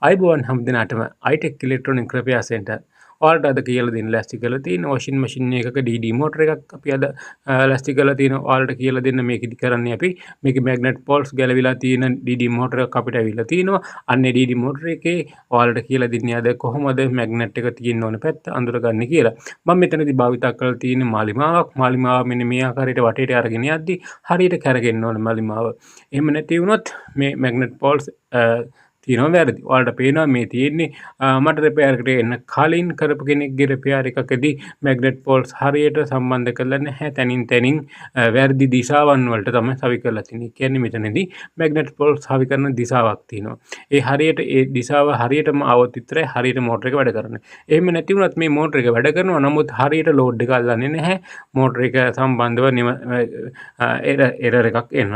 අයිබෝන් හැමදිනාටම I-TEC Electronic Repairs Center. ඔයාලට අද කියලා දෙන්න ලෑස්ති කරලා තියෙන washing machine එකක DD motor එකක් අපි අද ලෑස්ති කරලා තියෙනවා. ඔයාලට කියලා දෙන්න මේකෙදි කරන්නේ අපි මේකේ magnet poles ගැලවිලා තියෙන DD motor එකක් අපිට අවිලා තිනවා. අන්නේ DD motor එකේ ඔයාලට කියලා දෙන්නේ අද කොහොමද magnet එක තියෙන්න ඕන පැත්ත අඳුරගන්නේ කියලා. මම මෙතනදී භාවිතා කරලා තියෙන මාලිමාවක්. මාලිමාව මෙන්න මේ ආකාරයට වටේට අරගෙන යද්දි හරියට කරගෙන ඕන මාලිමාව. එහෙම නැති වුණොත් මේ magnet poles තියෙනවා වැරදි. ඔයාලට පේනවා මේ තියෙන්නේ මට රිපෙයාර් එකට එන්න කලින් කරපු කෙනෙක්ගේ රිපෙයාර් එකකදී magnet poles හරියට සම්බන්ධ කරලා නැහැ. තනින් වැරදි දිශාවන් වලට තමයි සවි කරලා තියෙන්නේ. කියන්නේ මෙතනදී magnet poles සවි කරන දිශාවක් තියෙනවා. ඒ හරියට ඒ දිශාව හරියටම આવොත් විතරයි හරියට මෝටර එක වැඩ කරන්නේ. එහෙම නැති වුණත් මේ මෝටර එක වැඩ කරනවා. නමුත් හරියට ලෝඩ් එක අල්ලන්නේ නැහැ. මෝටර එක සම්බන්ධව එරර් එකක් එනවා.